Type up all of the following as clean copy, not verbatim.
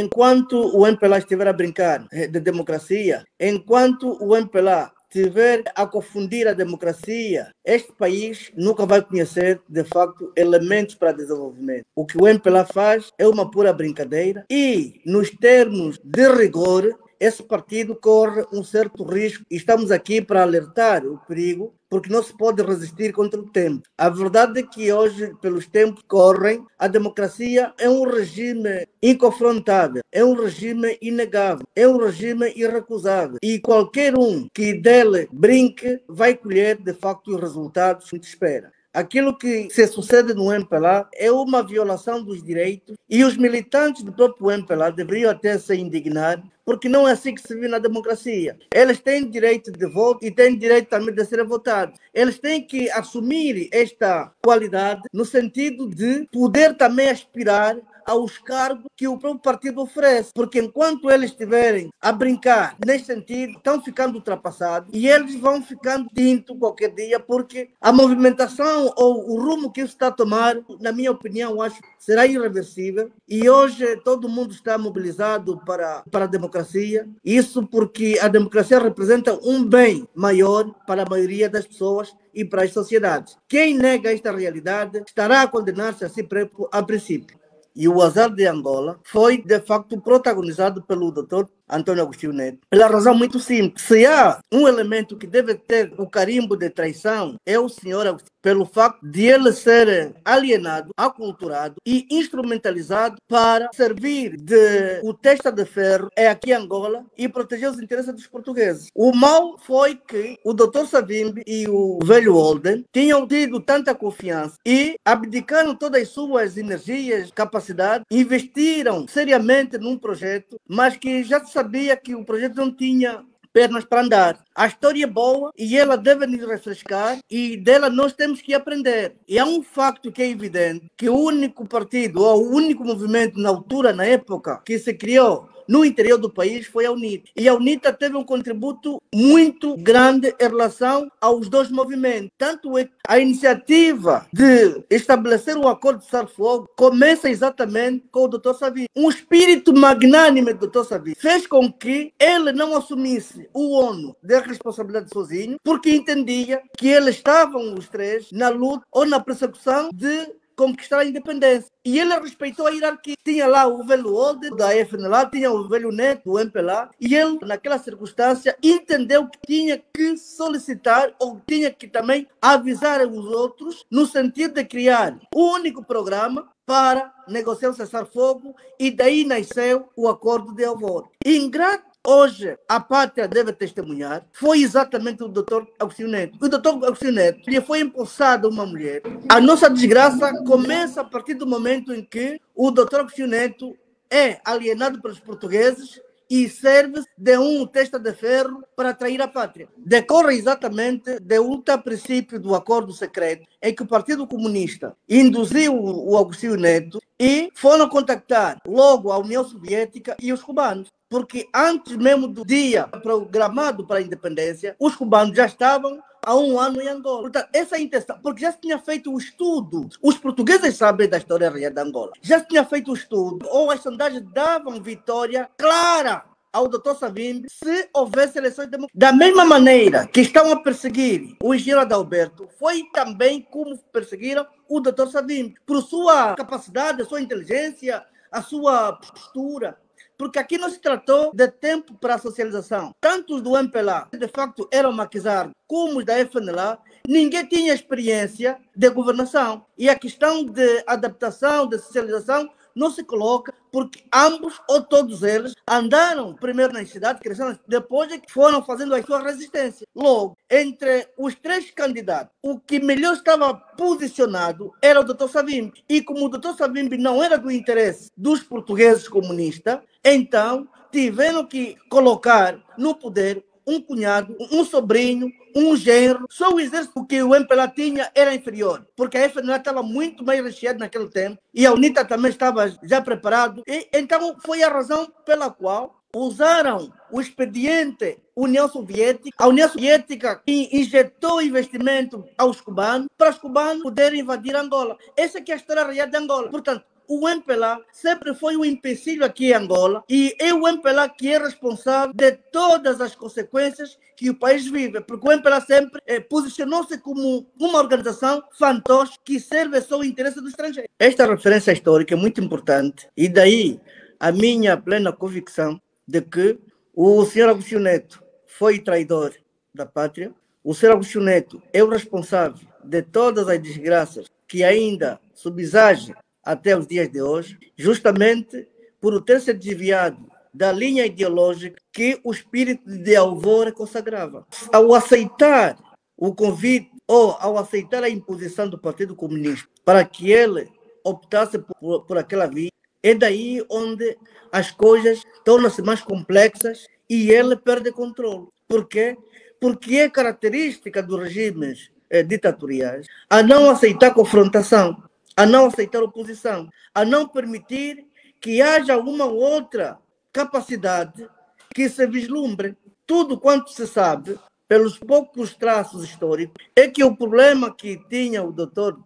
enquanto o MPLA estiver a brincar de democracia, enquanto o MPLA estiver a confundir a democracia, este país nunca vai conhecer, de facto, elementos para desenvolvimento. O que o MPLA faz é uma pura brincadeira e, nos termos de rigor, esse partido corre um certo risco e estamos aqui para alertar o perigo, porque não se pode resistir contra o tempo. A verdade é que hoje, pelos tempos que correm, a democracia é um regime inconfrontável, é um regime inegável, é um regime irrecusável. E qualquer um que dele brinque vai colher, de facto, os resultados que se espera. Aquilo que se sucede no MPLA é uma violação dos direitos e os militantes do próprio MPLA deveriam até se indignar, porque não é assim que se vive na democracia. Eles têm direito de voto e têm direito também de ser votados. Eles têm que assumir esta qualidade no sentido de poder também aspirar aos cargos que o próprio partido oferece, porque enquanto eles estiverem a brincar nesse sentido, estão ficando ultrapassados e eles vão ficando tinto qualquer dia, porque a movimentação ou o rumo que isso está a tomar, na minha opinião, acho que será irreversível. E hoje todo mundo está mobilizado para a democracia, isso porque a democracia representa um bem maior para a maioria das pessoas e para as sociedades. Quem nega esta realidade estará a condenar-se a si próprio a princípio. E o azar de Angola foi, de facto, protagonizado pelo Dr. Antônio Agostinho Neto, pela razão muito simples. Se há um elemento que deve ter o carimbo de traição, é o senhor Agostinho, pelo facto de ele ser alienado, aculturado e instrumentalizado para servir de o testa de ferro aqui em Angola e proteger os interesses dos portugueses. O mal foi que o Dr. Savimbi e o velho Holden tinham tido tanta confiança e abdicaram todas as suas energias, capacidades, investiram seriamente num projeto, mas que já se sabia que o projeto não tinha pernas para andar. A história é boa e ela deve nos refrescar e dela nós temos que aprender. E há um facto que é evidente, que o único partido ou o único movimento na altura, na época, que se criou no interior do país foi a UNITA. E a UNITA teve um contributo muito grande em relação aos dois movimentos. Tanto é que a iniciativa de estabelecer um acordo de cessar-fogo começa exatamente com o Dr. Savimbi. Um espírito magnânime do Dr. Savimbi fez com que ele não assumisse o ONU de responsabilidade sozinho, porque entendia que eles estavam os três na luta ou na persecução de conquistar a independência. E ele respeitou a hierarquia. Tinha lá o velho Holden da FNLA, tinha o velho Neto do MPLA, e ele, naquela circunstância, entendeu que tinha que solicitar ou tinha que também avisar os outros no sentido de criar um único programa para negociar o cessar-fogo, e daí nasceu o Acordo de Alvor. Ingrato, hoje a pátria deve testemunhar, foi exatamente o Dr. Agostinho Neto. O Dr. Agostinho Neto lhe foi empossada uma mulher. A nossa desgraça começa a partir do momento em que o Dr. Agostinho Neto é alienado pelos portugueses e serve de um testa de ferro para trair a pátria. Decorre exatamente de um princípio do acordo secreto em que o Partido Comunista induziu o Agostinho Neto e foram contactar logo a União Soviética e os cubanos. Porque antes mesmo do dia programado para a independência, os cubanos já estavam há um ano em Angola. Portanto, essa intenção, porque já se tinha feito o estudo, os portugueses sabem da história real de Angola, já se tinha feito o estudo, ou as sondagens davam vitória clara ao Dr. Savimbi se houvesse eleições democráticas. Da mesma maneira que estão a perseguir o engenheiro Adalberto, foi também como perseguiram o Dr. Savimbi, por sua capacidade, a sua inteligência, a sua postura. Porque aqui não se tratou de tempo para a socialização. Tanto os do MPLA, de facto, eram maquisardos, como os da FNLA, ninguém tinha experiência de governação. E a questão de adaptação, de socialização, não se coloca, porque ambos ou todos eles andaram primeiro nas cidades, crescendo, depois é que foram fazendo a sua resistência. Logo, entre os três candidatos, o que melhor estava posicionado era o Dr. Savimbi. E como o Dr. Savimbi não era do interesse dos portugueses comunistas, então tiveram que colocar no poder um cunhado, um sobrinho, um genro. Só o exército que o MPLA tinha era inferior, porque a FNLA estava muito mais recheada naquele tempo e a UNITA também estava já preparado. E então foi a razão pela qual usaram o expediente União Soviética. A União Soviética injetou investimento aos cubanos para os cubanos poderem invadir Angola. Essa é que é a história real de Angola. Portanto, o MPLA sempre foi um empecilho aqui em Angola e é o MPLA que é responsável de todas as consequências que o país vive, porque o MPLA sempre posicionou-se como uma organização fantoche que serve só o interesse do estrangeiro. Esta referência histórica é muito importante e daí a minha plena convicção de que o Sr. Agostinho Neto foi traidor da pátria. O Sr. Agostinho Neto é o responsável de todas as desgraças que ainda subsistem até os dias de hoje, justamente por ter se desviado da linha ideológica que o espírito de Alvora consagrava. Ao aceitar o convite ou ao aceitar a imposição do Partido Comunista para que ele optasse por aquela via, é daí onde as coisas tornam-se mais complexas e ele perde controle. Por quê? Porque é característica dos regimes ditatoriais a não aceitar confrontação, a não aceitar oposição, a não permitir que haja uma outra capacidade que se vislumbre. Tudo quanto se sabe, pelos poucos traços históricos, é que o problema que tinha o doutor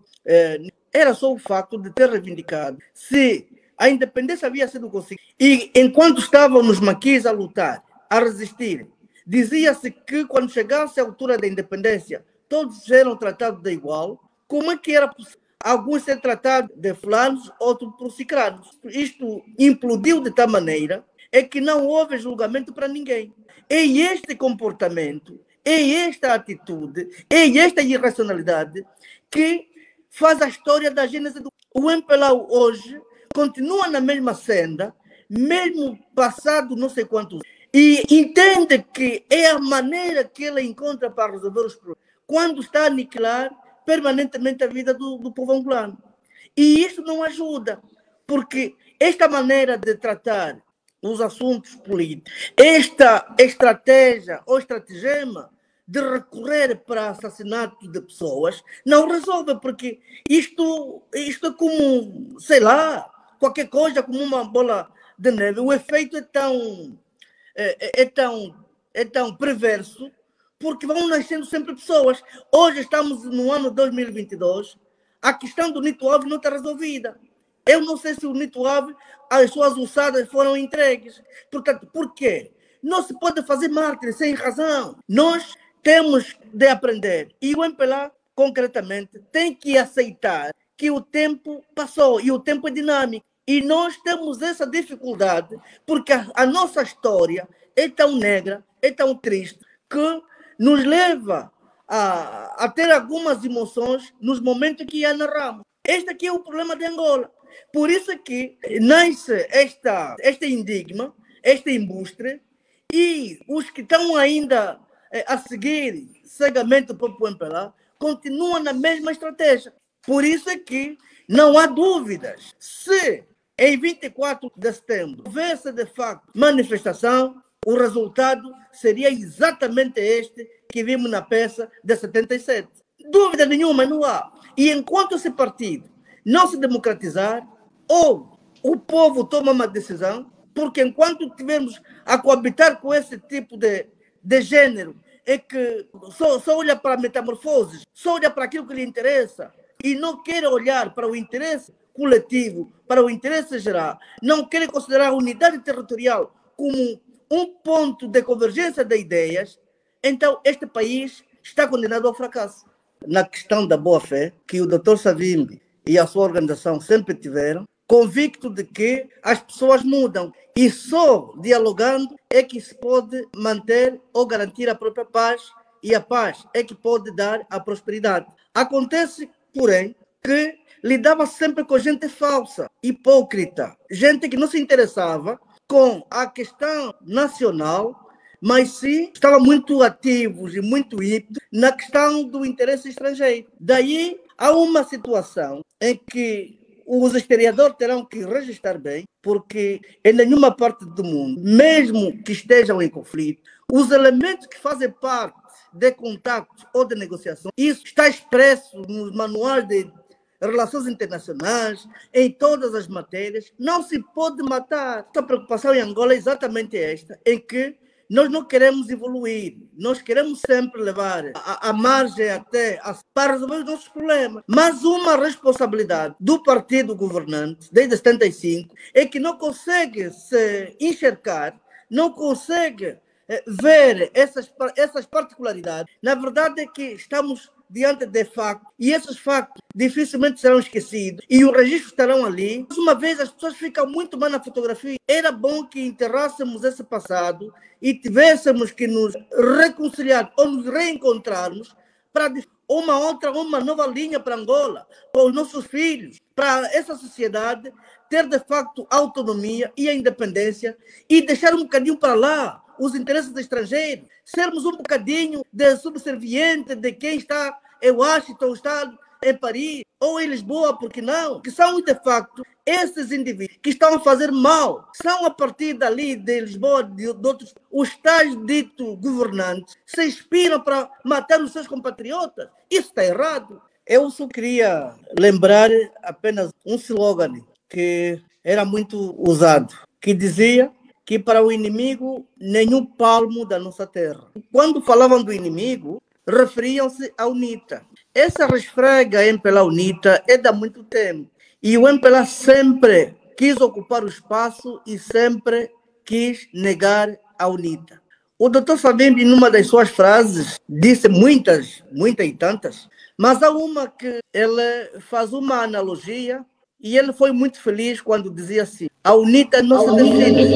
era só o facto de ter reivindicado se a independência havia sido conseguida. E enquanto estavam nos maquis a lutar, a resistir, dizia-se que quando chegasse a altura da independência, todos eram tratados de igual. Como é que era possível alguns serem tratados de fulanos, outros por cicranos? Isto implodiu de tal maneira é que não houve julgamento para ninguém. É este comportamento, é esta atitude, é esta irracionalidade que faz a história da gênese do... O MPLA hoje continua na mesma senda, mesmo passado não sei quantos, e entende que é a maneira que ele encontra para resolver os problemas, quando está a aniquilar permanentemente a vida do povo angolano. E isso não ajuda, porque esta maneira de tratar os assuntos políticos, esta estratégia ou estratagema de recorrer para assassinato de pessoas, não resolve, porque isto é como, sei lá, qualquer coisa, como uma bola de neve. O efeito é tão perverso, porque vão nascendo sempre pessoas. Hoje estamos no ano 2022, a questão do Nito Alves não está resolvida. Eu não sei se o Nito Alves, as suas ossadas foram entregues. Portanto, por quê? Não se pode fazer mártir sem razão. Nós temos de aprender. E o MPLA, concretamente, tem que aceitar que o tempo passou e o tempo é dinâmico. E nós temos essa dificuldade porque a nossa história é tão negra, é tão triste, que nos leva a ter algumas emoções nos momentos que a narramos. Este aqui é o problema de Angola. Por isso é que nasce este enigma, este embuste, e os que estão ainda a seguir cegamente o próprio MPLA continuam na mesma estratégia. Por isso é que não há dúvidas. Se em 24 de setembro houvesse de facto manifestação, o resultado seria exatamente este que vimos na peça de 77. Dúvida nenhuma não há. E enquanto esse partido não se democratizar, ou o povo toma uma decisão, porque enquanto tivermos a coabitar com esse tipo de gênero, é que só olha para metamorfoses, só olha para aquilo que lhe interessa, e não quer olhar para o interesse coletivo, para o interesse geral, não quer considerar a unidade territorial como um ponto de convergência de ideias, então este país está condenado ao fracasso. Na questão da boa-fé, que o Dr. Savimbi e a sua organização sempre tiveram, convicto de que as pessoas mudam e só dialogando é que se pode manter ou garantir a própria paz, e a paz é que pode dar a prosperidade. Acontece, porém, que lidava sempre com gente falsa, hipócrita, gente que não se interessava com a questão nacional, mas sim estavam muito ativos e muito ímpetos na questão do interesse estrangeiro. Daí há uma situação em que os historiadores terão que registrar bem, porque em nenhuma parte do mundo, mesmo que estejam em conflito, os elementos que fazem parte de contatos ou de negociação, isso está expresso nos manuais de relações internacionais, em todas as matérias, não se pode matar. A preocupação em Angola é exatamente esta, em que nós não queremos evoluir, nós queremos sempre levar a margem até para resolver os nossos problemas. Mas uma responsabilidade do partido governante, desde 75, é que não consegue se enxergar, não consegue ver essas particularidades. Na verdade é que estamos diante de factos, e esses factos dificilmente serão esquecidos, e os registros estarão ali. Mais uma vez, as pessoas ficam muito mais na fotografia. Era bom que enterrássemos esse passado e tivéssemos que nos reconciliar ou nos reencontrarmos para uma nova linha para Angola, para os nossos filhos, para essa sociedade ter de facto autonomia e a independência e deixar um bocadinho para lá os interesses estrangeiros, sermos um bocadinho de subserviente de quem está em Washington, está em Paris ou em Lisboa, porque não? Que são, de facto, esses indivíduos que estão a fazer mal. São a partir dali de Lisboa, de outros, os tais ditos governantes, se inspiram para matar os seus compatriotas. Isso está errado. Eu só queria lembrar apenas um slogan que era muito usado, que dizia que para o inimigo, nenhum palmo da nossa terra. Quando falavam do inimigo, referiam-se à UNITA. Essa resfrega MPLA UNITA é de há muito tempo. E o MPLA sempre quis ocupar o espaço e sempre quis negar a UNITA. O doutor Savimbi, numa das suas frases, disse muitas e tantas, mas há uma que ele faz uma analogia e ele foi muito feliz quando dizia assim: a UNITA não se define,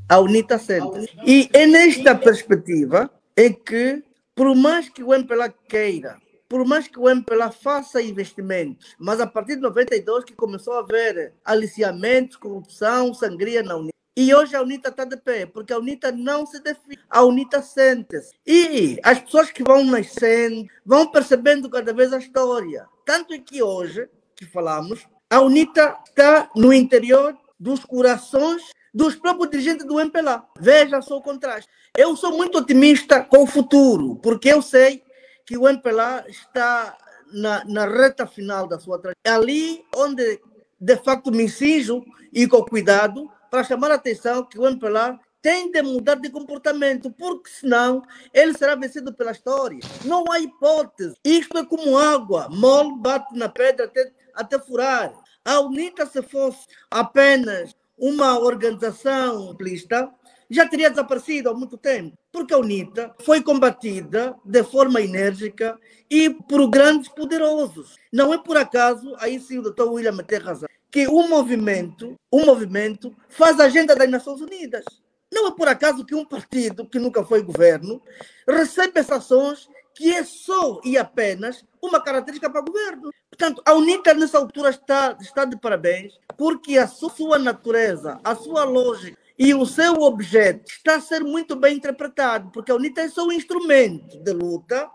a UNITA sente. E é nesta perspectiva é que, por mais que o MPLA queira, por mais que o MPLA faça investimentos, mas a partir de 92 que começou a haver aliciamentos, corrupção, sangria na UNITA. E hoje a UNITA está de pé, porque a UNITA não se define, a UNITA sente-se. E as pessoas que vão nascendo, vão percebendo cada vez a história. Tanto é que hoje, que falamos, a UNITA está no interior dos corações dos próprios dirigentes do MPLA. Veja só o contraste. Eu sou muito otimista com o futuro, porque eu sei que o MPLA está na reta final da sua trajetória. É ali onde, de facto, me cinjo e com cuidado para chamar a atenção que o MPLA tem de mudar de comportamento, porque senão ele será vencido pela história. Não há hipótese. Isto é como água. Mole bate na pedra até furar. A UNITA, se fosse apenas uma organização amplista, já teria desaparecido há muito tempo, porque a UNITA foi combatida de forma enérgica e por grandes poderosos. Não é por acaso, aí sim o Dr. William tem razão, que o movimento faz a agenda das Nações Unidas. Não é por acaso que um partido que nunca foi governo recebe essas ações que é só e apenas uma característica para o governo. Portanto, a UNITA nessa altura está de parabéns, porque a sua natureza, a sua lógica e o seu objeto está a ser muito bem interpretado, porque a UNITA é só um instrumento de luta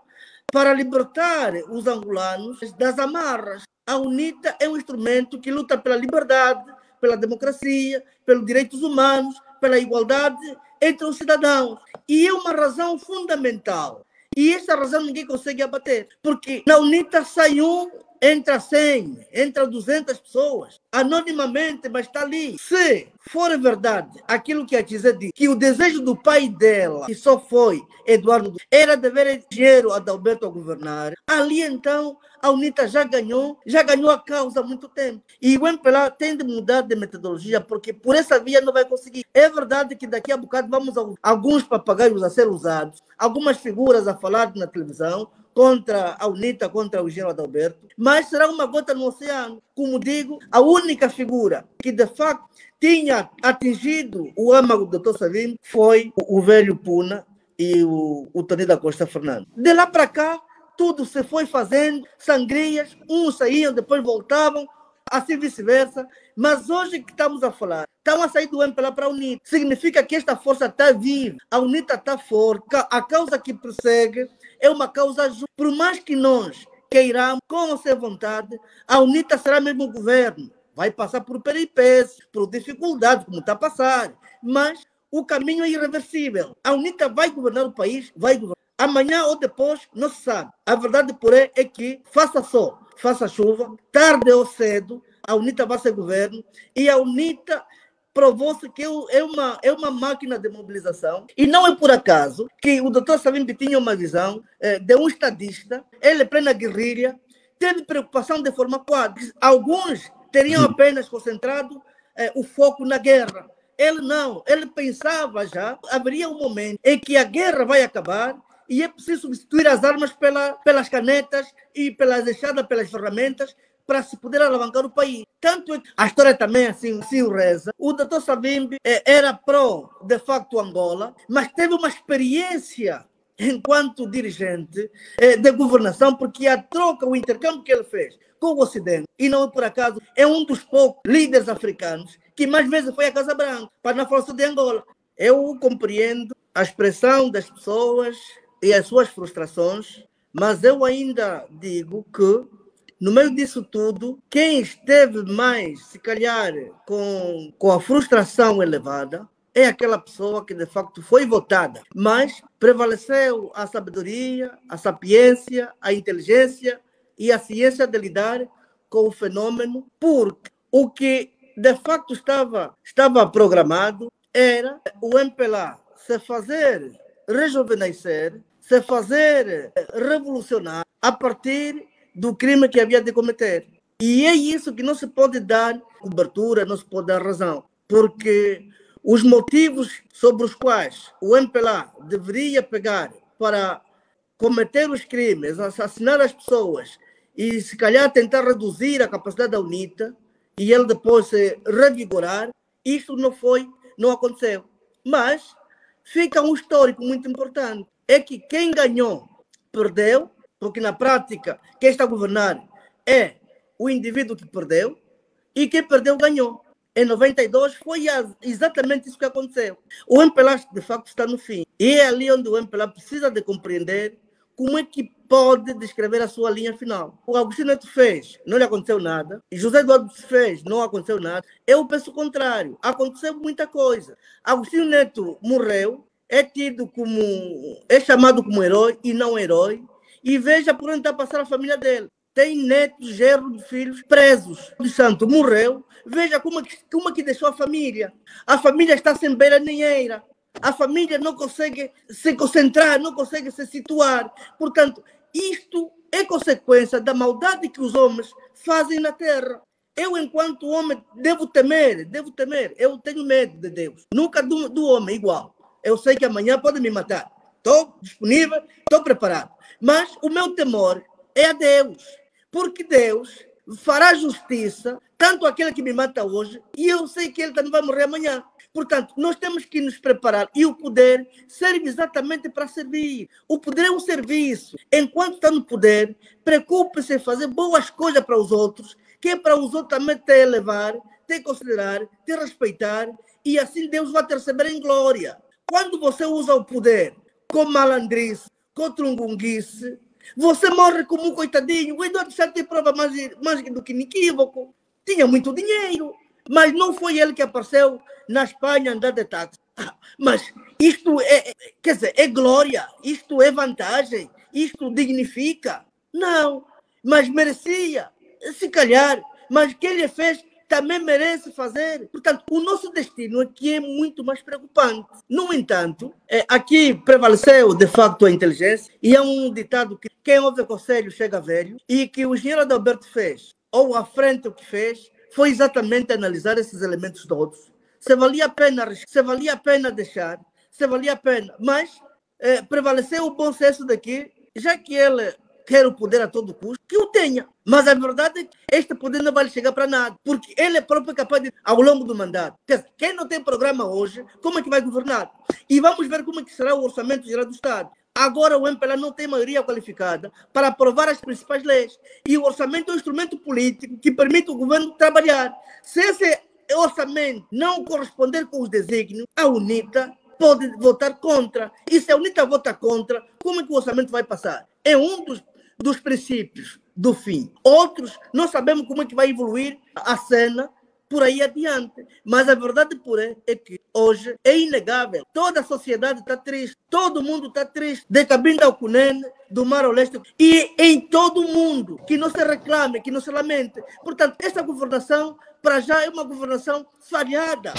para libertar os angolanos das amarras. A UNITA é um instrumento que luta pela liberdade, pela democracia, pelos direitos humanos, pela igualdade entre os cidadãos. E é uma razão fundamental. E essa razão ninguém consegue abater, porque na UNITA sai um, entra 100, entra 200 pessoas, anonimamente, mas está ali. Se for verdade aquilo que a Tizé diz, que o desejo do pai dela, que só foi Eduardo, era de ver engenheiro Adalberto a governar, ali então a UNITA já ganhou a causa há muito tempo. E o MPLA tem de mudar de metodologia, porque por essa via não vai conseguir. É verdade que daqui a bocado vamos a alguns papagaios a ser usados, algumas figuras a falar na televisão, contra a UNITA, contra o engenheiro Adalberto, mas será uma gota no oceano. Como digo, a única figura que de facto tinha atingido o âmago do Dr. Savimbi foi o velho Puna e o Tony da Costa Fernando. De lá para cá, tudo se foi fazendo, sangrias, uns saíam, depois voltavam, assim vice-versa. Mas hoje que estamos a falar, estão a sair do MPLA para a UNITA. Significa que esta força está viva, a UNITA está forte, a causa que persegue é uma causa justa. Por mais que nós queiramos, com ou sem vontade, a UNITA será mesmo o governo. Vai passar por peripécias, por dificuldades, como está a passar. Mas o caminho é irreversível. A UNITA vai governar o país, vai governar. Amanhã ou depois, não se sabe. A verdade, porém, é que faça sol, faça chuva, tarde ou cedo, a UNITA vai ser governo e a UNITA provou-se que é uma máquina de mobilização, e não é por acaso que o Dr. Savimbi tinha uma visão de um estadista, ele plena guerrilha, teve preocupação de forma quadra. Alguns teriam apenas concentrado o foco na guerra. Ele não, ele pensava já, haveria um momento em que a guerra vai acabar e é preciso substituir as armas pelas canetas e pelas enxadas, pelas ferramentas, para se poder alavancar o país. Tanto é que a história também assim o reza. O Dr. Savimbi era pró, de facto, Angola, mas teve uma experiência enquanto dirigente de governação, porque a troca, o intercâmbio que ele fez com o Ocidente, e não é por acaso, é um dos poucos líderes africanos que mais vezes foi à Casa Branca, para não falar de Angola. Eu compreendo a expressão das pessoas e as suas frustrações, mas eu ainda digo que, no meio disso tudo, quem esteve mais, se calhar, com a frustração elevada, é aquela pessoa que, de facto, foi votada, mas prevaleceu a sabedoria, a sapiência, a inteligência e a ciência de lidar com o fenômeno, porque o que, de facto, estava programado era o MPLA se fazer rejuvenescer, se fazer revolucionar a partir do crime que havia de cometer. E é isso que não se pode dar cobertura, não se pode dar razão, porque os motivos sobre os quais o MPLA deveria pegar para cometer os crimes, assassinar as pessoas e, se calhar, tentar reduzir a capacidade da UNITA e ele depois se revigorar, isto não aconteceu. Mas fica um histórico muito importante, é que quem ganhou perdeu, porque na prática quem está a governar é o indivíduo que perdeu, e quem perdeu ganhou. Em 92 foi exatamente isso que aconteceu. O MPLA, de facto, está no fim. E é ali onde o MPLA precisa de compreender como é que pode descrever a sua linha final. O Agostinho Neto fez, não lhe aconteceu nada. E José Eduardo fez, não aconteceu nada. Eu penso o contrário. Aconteceu muita coisa. Agostinho Neto morreu, é chamado como herói e não herói. E veja por onde está a passar a família dele. Tem netos, genros, filhos presos. O Santo morreu. Veja como é que deixou a família. A família está sem beira nem eira. A família não consegue se concentrar, não consegue se situar. Portanto, isto é consequência da maldade que os homens fazem na terra. Eu, enquanto homem, devo temer. Eu tenho medo de Deus. Nunca do homem igual. Eu sei que amanhã pode me matar. Estou disponível, estou preparado. Mas o meu temor é a Deus. Porque Deus fará justiça, tanto àquele que me mata hoje, e eu sei que ele também vai morrer amanhã. Portanto, nós temos que nos preparar. E o poder serve exatamente para servir. O poder é um serviço. Enquanto está no poder, preocupe-se em fazer boas coisas para os outros, que é para os outros também te elevar, te considerar, te respeitar, e assim Deus vai te receber em glória. Quando você usa o poder com malandrice, com trungunguice, você morre como um coitadinho. O Eduardo Santos tem prova mais do que inequívoco. Tinha muito dinheiro, mas não foi ele que apareceu na Espanha andar de táxi. Mas isto quer dizer, é glória, isto é vantagem, isto dignifica. Não, mas merecia, se calhar, mas quem lhe fez também merece fazer. Portanto, o nosso destino aqui é muito mais preocupante. No entanto, aqui prevaleceu, de facto, a inteligência, e é um ditado que quem ouve conselho chega velho, e que o engenheiro Adalberto fez, ou à frente o que fez, foi exatamente analisar esses elementos todos. Se valia a pena deixar, se valia a pena, mas prevaleceu o bom senso daqui, já que ele quer o poder a todo custo, que o tenha. Mas a verdade é que este poder não vai chegar para nada, porque ele é próprio capaz de, ao longo do mandato. Quem não tem programa hoje, como é que vai governar? E vamos ver como é que será o orçamento geral do Estado. Agora o MPLA não tem maioria qualificada para aprovar as principais leis. E o orçamento é um instrumento político que permite o governo trabalhar. Se esse orçamento não corresponder com os desígnios, a UNITA pode votar contra. E se a UNITA vota contra, como é que o orçamento vai passar? É um dos princípios do fim. Outros, não sabemos como é que vai evoluir a cena por aí adiante. Mas a verdade pura é que hoje é inegável. Toda a sociedade está triste, todo mundo está triste, de Cabinda ao Cunene, do Mar ao Leste, e em todo o mundo, que não se reclame, que não se lamente. Portanto, esta governação, para já, é uma governação falhada.